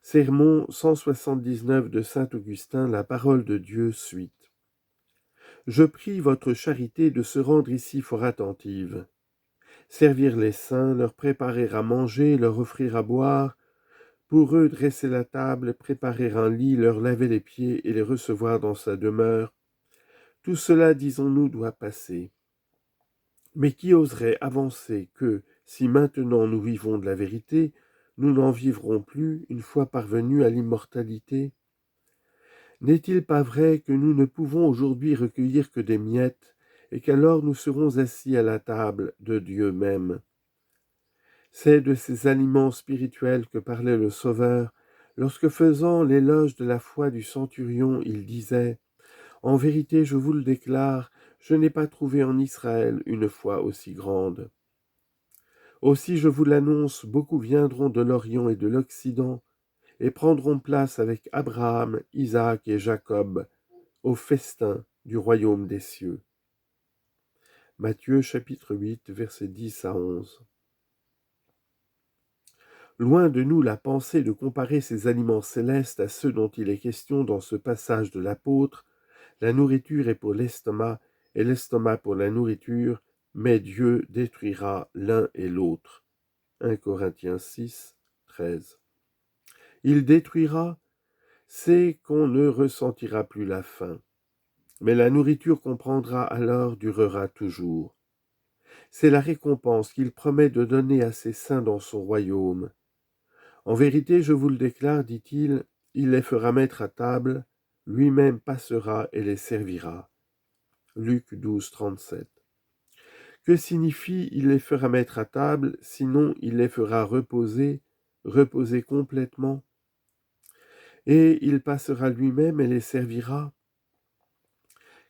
Sermon 179 de saint Augustin, la parole de Dieu, suite. Je prie votre charité de se rendre ici fort attentive. Servir les saints, leur préparer à manger, leur offrir à boire, pour eux dresser la table, préparer un lit, leur laver les pieds et les recevoir dans sa demeure. Tout cela, disons-nous, doit passer. Mais qui oserait avancer que, si maintenant nous vivons de la vérité, nous n'en vivrons plus une fois parvenus à l'immortalité ? N'est-il pas vrai que nous ne pouvons aujourd'hui recueillir que des miettes, et qu'alors nous serons assis à la table de Dieu même? C'est de ces aliments spirituels que parlait le Sauveur, lorsque faisant l'éloge de la foi du centurion, il disait « En vérité, je vous le déclare, je n'ai pas trouvé en Israël une foi aussi grande. » Aussi, je vous l'annonce, beaucoup viendront de l'Orient et de l'Occident, et prendront place avec Abraham, Isaac et Jacob, au festin du royaume des cieux. Matthieu chapitre 8, versets 10 à 11. Loin de nous la pensée de comparer ces aliments célestes à ceux dont il est question dans ce passage de l'apôtre. La nourriture est pour l'estomac et l'estomac pour la nourriture, mais Dieu détruira l'un et l'autre. 1 Corinthiens 6, 13. Il détruira, c'est qu'on ne ressentira plus la faim. Mais la nourriture qu'on prendra alors durera toujours. C'est la récompense qu'il promet de donner à ses saints dans son royaume. En vérité, je vous le déclare, dit-il, il les fera mettre à table, lui-même passera et les servira. Luc 12, 37. Que signifie il les fera mettre à table, sinon il les fera reposer complètement? Et il passera lui-même et les servira?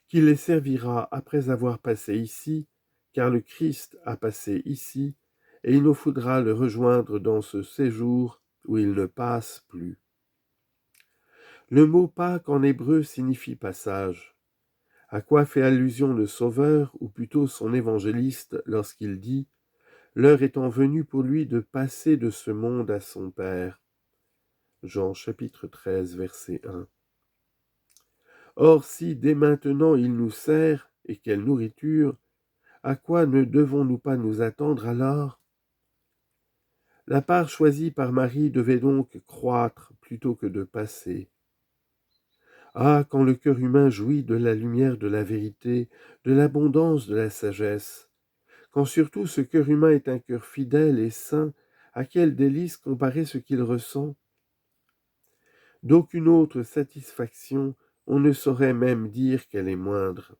Qu'il les servira après avoir passé ici, car le Christ a passé ici, et il nous faudra le rejoindre dans ce séjour où il ne passe plus. Le mot Pâques en hébreu signifie passage. À quoi fait allusion le Sauveur, ou plutôt son évangéliste, lorsqu'il dit « L'heure étant venue pour lui de passer de ce monde à son Père » Jean chapitre 13, verset 1. Or, si dès maintenant il nous sert, et quelle nourriture, à quoi ne devons-nous pas nous attendre alors? La part choisie par Marie devait donc croître plutôt que de passer. Ah, quand le cœur humain jouit de la lumière de la vérité, de l'abondance de la sagesse, quand surtout ce cœur humain est un cœur fidèle et saint, à quel délice comparer ce qu'il ressent? D'aucune autre satisfaction on ne saurait même dire qu'elle est moindre.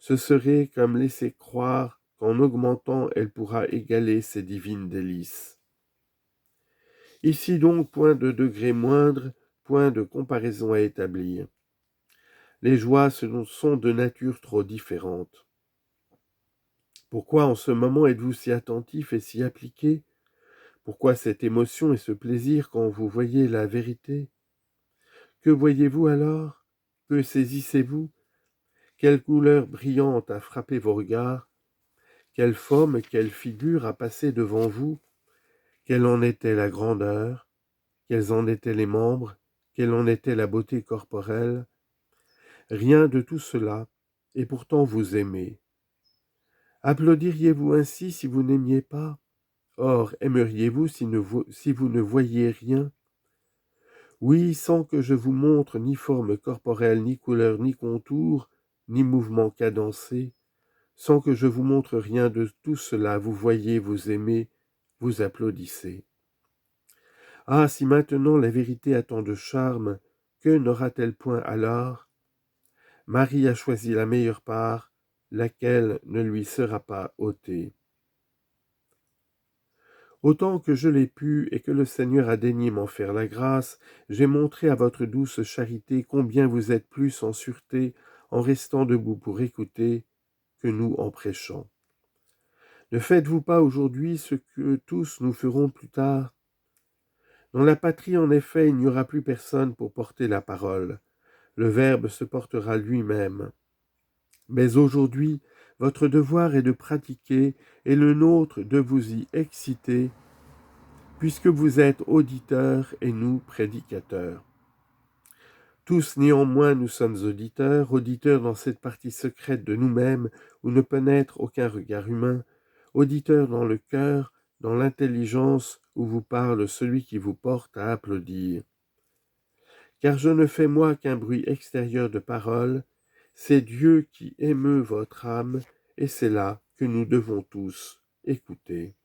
Ce serait comme laisser croire qu'en augmentant elle pourra égaler ces divines délices. Ici donc point de degré moindre, point de comparaison à établir. Les joies sont de nature trop différente. Pourquoi en ce moment êtes-vous si attentif et si appliqué? Pourquoi cette émotion et ce plaisir quand vous voyez la vérité? Que voyez-vous alors? Que saisissez-vous? Quelle couleur brillante a frappé vos regards? Quelle forme, quelle figure a passé devant vous? Quelle en était la grandeur? Quels en étaient les membres? Quelle en était la beauté corporelle? Rien de tout cela, et pourtant vous aimez. Applaudiriez-vous ainsi si vous n'aimiez pas? Or, aimeriez-vous si vous ne voyiez rien? Oui, sans que je vous montre ni forme corporelle, ni couleur, ni contour, ni mouvement cadencé, sans que je vous montre rien de tout cela, vous voyez, vous aimez, vous applaudissez. Ah, si maintenant la vérité a tant de charme, que n'aura-t-elle point alors? Marie a choisi la meilleure part, laquelle ne lui sera pas ôtée. Autant que je l'ai pu et que le Seigneur a daigné m'en faire la grâce, j'ai montré à votre douce charité combien vous êtes plus en sûreté en restant debout pour écouter que nous en prêchant. Ne faites-vous pas aujourd'hui ce que tous nous ferons plus tard? Dans la patrie, en effet, il n'y aura plus personne pour porter la parole. Le Verbe se portera lui-même. Mais aujourd'hui, votre devoir est de pratiquer et le nôtre de vous y exciter puisque vous êtes auditeurs et nous prédicateurs. Tous néanmoins nous sommes auditeurs, auditeurs dans cette partie secrète de nous-mêmes où ne pénètre aucun regard humain, auditeurs dans le cœur, dans l'intelligence où vous parle celui qui vous porte à applaudir. Car je ne fais moi qu'un bruit extérieur de parole, c'est Dieu qui émeut votre âme, et c'est là que nous devons tous écouter.